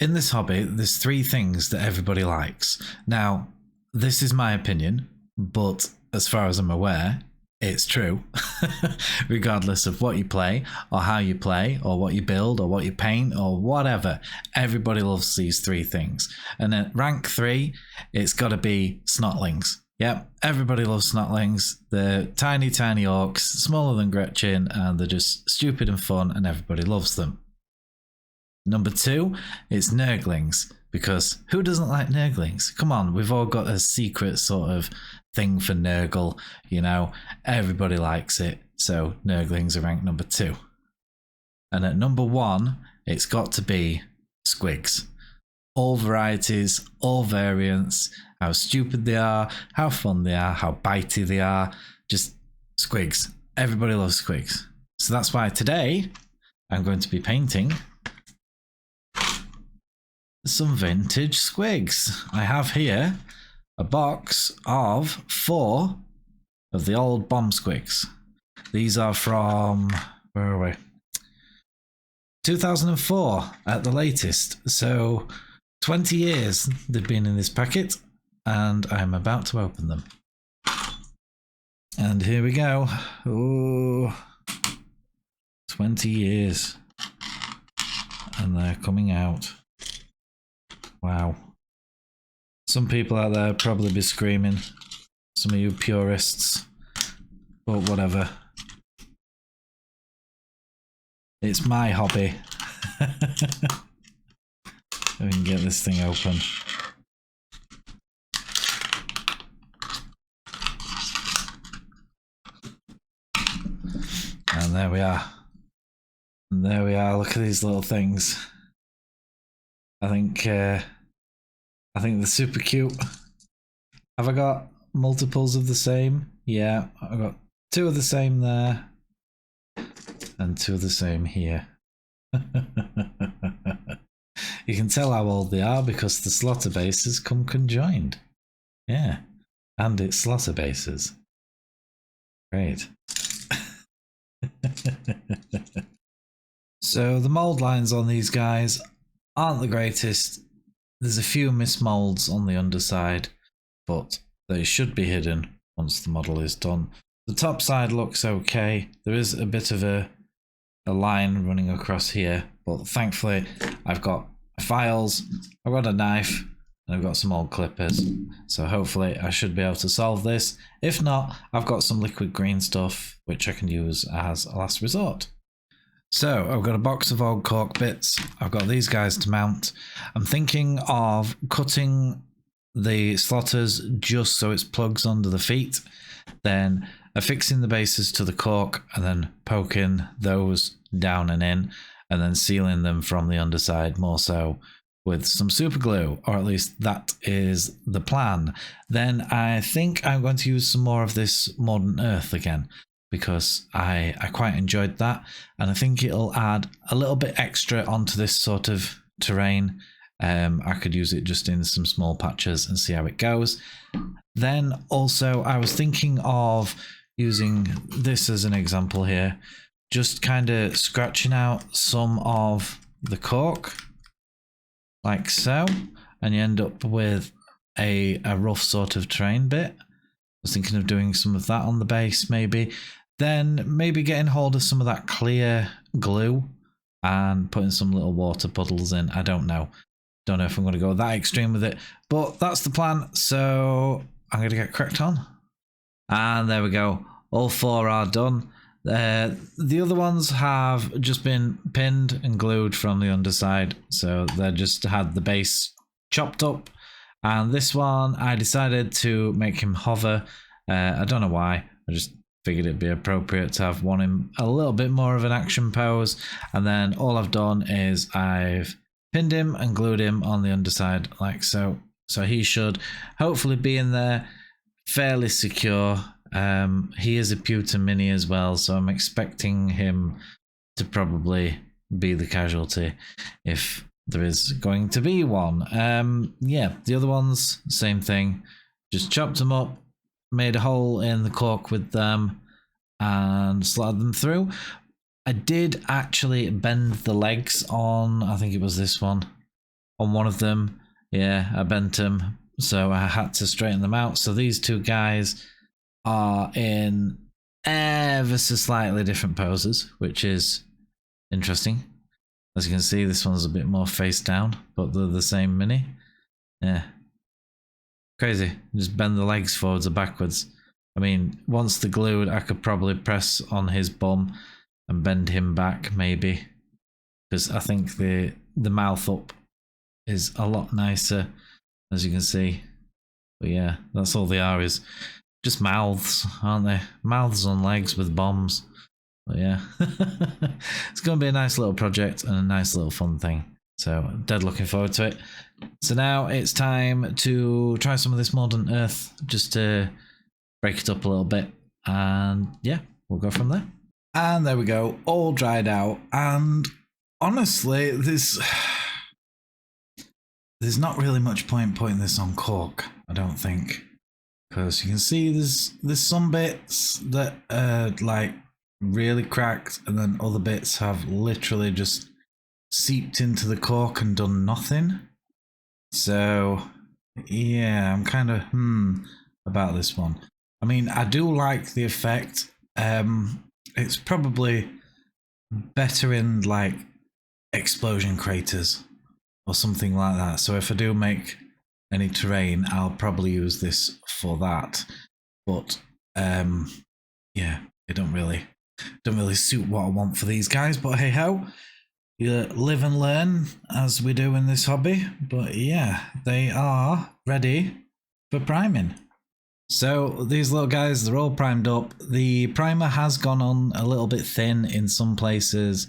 in this hobby, there's three things that everybody likes. Now, this is my opinion, but as far as I'm aware, it's true. Regardless of what you play, or how you play, or what you build, or what you paint, or whatever, everybody loves these three things. And at rank 3, it's got to be Snotlings. Yep, everybody loves Snotlings. They're tiny, tiny orcs, smaller than Gretchen, and they're just stupid and fun, and everybody loves them. Number 2, it's Nurglings, because who doesn't like Nurglings? Come on, we've all got a secret sort of thing for Nurgle, you know, everybody likes it, so Nurglings are ranked number 2. And at number 1, it's got to be Squiggs. All varieties, all variants, how stupid they are, how fun they are, how bitey they are, just Squiggs. Everybody loves Squiggs. So that's why today I'm going to be painting some vintage Squiggs. I have here a box of 4 of the old bomb Squiggs. These are from, where are we? 2004 at the latest. So 20 years they've been in this packet, and I'm about to open them. And here we go. Ooh, 20 years. And they're coming out. Wow. Some people out there probably be screaming. Some of you purists. But whatever. It's my hobby. We can get this thing open. And there we are. And there we are. Look at these little things. I think they're super cute. Have I got multiples of the same? Yeah, I've got 2 of the same there. And 2 of the same here. You can tell how old they are because the slaughter bases come conjoined. Yeah, and it's slaughter bases. Great. So the mold lines on these guys aren't the greatest. There's a few mismolds on the underside, but they should be hidden once the model is done. The top side looks okay. There is a bit of a line running across here, but thankfully I've got files, I've got a knife, and I've got some old clippers, so hopefully I should be able to solve this. If not, I've got some liquid green stuff which I can use as a last resort. So I've got a box of old cork bits. I've got these guys to mount. I'm thinking of cutting the slotters just so it's plugs under the feet, then affixing the bases to the cork and then poking those down and in, and then sealing them from the underside more so with some super glue, or at least that is the plan. Then I think I'm going to use some more of this Modern Earth again, because I quite enjoyed that, and I think it'll add a little bit extra onto this sort of terrain. I could use it just in some small patches and see how it goes. Then also I was thinking of using this as an example here, just kind of scratching out some of the cork like so, and you end up with a rough sort of terrain bit. I was thinking of doing some of that on the base maybe. Then maybe getting hold of some of that clear glue and putting some little water puddles in. I don't know. Don't know if I'm going to go that extreme with it, but that's the plan. So I'm going to get cracked on. And there we go. All 4 are done. The other ones have just been pinned and glued from the underside. So they just had the base chopped up. And this one, I decided to make him hover. I don't know why. I just figured it'd be appropriate to have one in a little bit more of an action pose. And then all I've done is I've pinned him and glued him on the underside like so. So he should hopefully be in there fairly secure. He is a pewter mini as well, so I'm expecting him to probably be the casualty if there is going to be one. Yeah, the other ones, same thing. Just chopped them up, made a hole in the cork with them, and slotted them through. I did actually bend the legs on, I think it was this one. on one of them. Yeah, I bent them, so I had to straighten them out. So these two guys are in ever so slightly different poses, which is interesting. As you can see, this one's a bit more face down, but they're the same mini. Yeah. Crazy. Just bend the legs forwards or backwards. I mean, once they're glued, I could probably press on his bum and bend him back, maybe. Because I think the mouth up is a lot nicer, as you can see. But yeah, that's all they are, is just mouths, aren't they? Mouths on legs with bombs. But yeah, it's going to be a nice little project and a nice little fun thing. So dead looking forward to it. So now it's time to try some of this modern earth, just to break it up a little bit. And yeah, we'll go from there. And there we go, all dried out. And honestly, there's not really much point putting this on cork, I don't think. Because you can see there's some bits that are like really cracked, and then other bits have literally just seeped into the cork and done nothing. So yeah, I'm kind of about this one. I mean, I do like the effect. It's probably better in like explosion craters or something like that. So if I do make any terrain, I'll probably use this for that. But yeah, it don't really suit what I want for these guys. But hey ho, you live and learn as we do in this hobby. But yeah, they are ready for priming. So these little guys, they're all primed up. The primer has gone on a little bit thin in some places,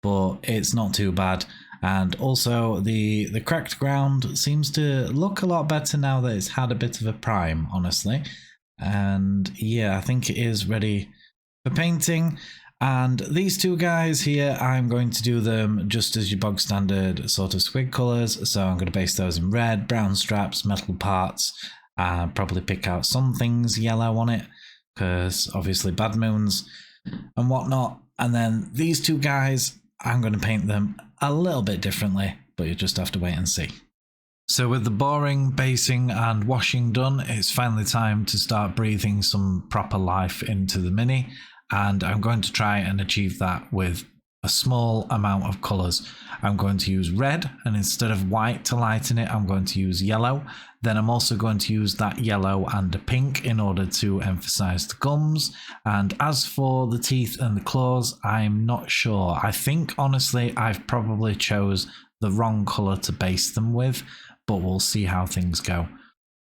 but it's not too bad. And also the cracked ground seems to look a lot better now that it's had a bit of a prime, honestly. And yeah, I think it is ready for painting. And these two guys here, I'm going to do them just as your bog standard sort of squig colours. So I'm going to base those in red, brown straps, metal parts, and probably pick out some things yellow on it, because obviously bad moons and whatnot. And then these two guys, I'm going to paint them a little bit differently, but you just have to wait and see. So with the boring, basing and washing done, it's finally time to start breathing some proper life into the mini. And I'm going to try and achieve that with a small amount of colours. I'm going to use red, and instead of white to lighten it, I'm going to use yellow. Then I'm also going to use that yellow and a pink in order to emphasise the gums. And as for the teeth and the claws, I'm not sure. I think, honestly, I've probably chose the wrong colour to base them with, but we'll see how things go.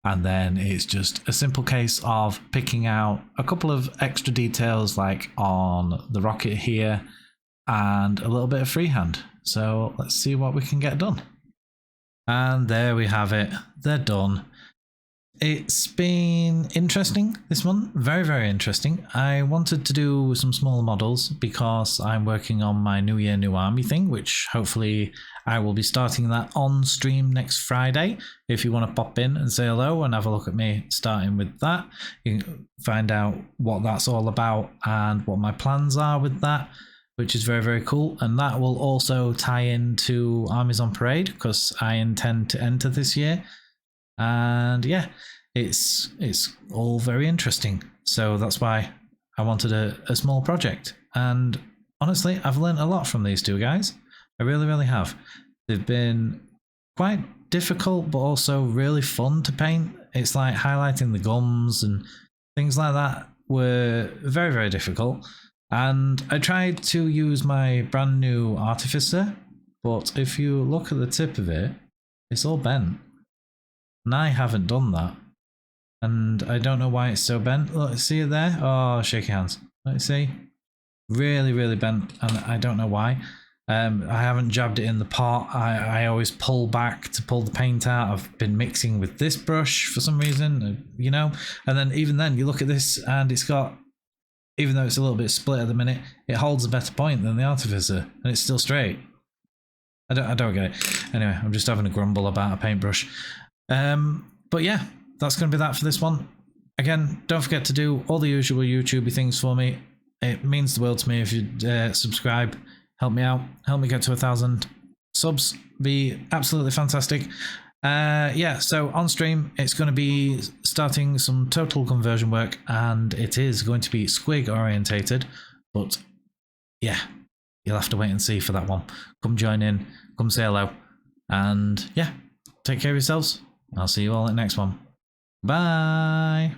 And then it's just a simple case of picking out a couple of extra details, like on the rocket here, and a little bit of freehand. So let's see what we can get done. And there we have it. They're done. It's been interesting, this one. Very, very interesting. I wanted to do some smaller models because I'm working on my New Year, New Army thing, which hopefully I will be starting that on stream next Friday. If you want to pop in and say hello and have a look at me starting with that, you can find out what that's all about and what my plans are with that, which is very, very cool. And that will also tie into Armies on Parade, because I intend to enter this year. And yeah, it's all very interesting. So that's why I wanted a small project. And honestly, I've learned a lot from these two guys. I really, really have. They've been quite difficult, but also really fun to paint. It's like highlighting the gums and things like that were very, very difficult. And I tried to use my brand new Artificer, but if you look at the tip of it, it's all bent. And I haven't done that. And I don't know why it's so bent. Look, see it there? Oh, shake hands. Let's see. Really, really bent, and I don't know why. I haven't jabbed it in the pot. I always pull back to pull the paint out. I've been mixing with this brush for some reason, you know. And then even then, you look at this and it's got, even though it's a little bit split at the minute, it holds a better point than the Artificer, and it's still straight. I don't get it. Anyway, I'm just having a grumble about a paintbrush. But yeah, that's going to be that for this one. Again, don't forget to do all the usual YouTubey things for me. It means the world to me if you subscribe. Help me out. Help me get to 1,000. subs, be absolutely fantastic. Yeah, so on stream, it's going to be starting some total conversion work, and it is going to be Squig orientated, but yeah, you'll have to wait and see for that one. Come join in, come say hello, and yeah, take care of yourselves. I'll see you all in the next one. Bye.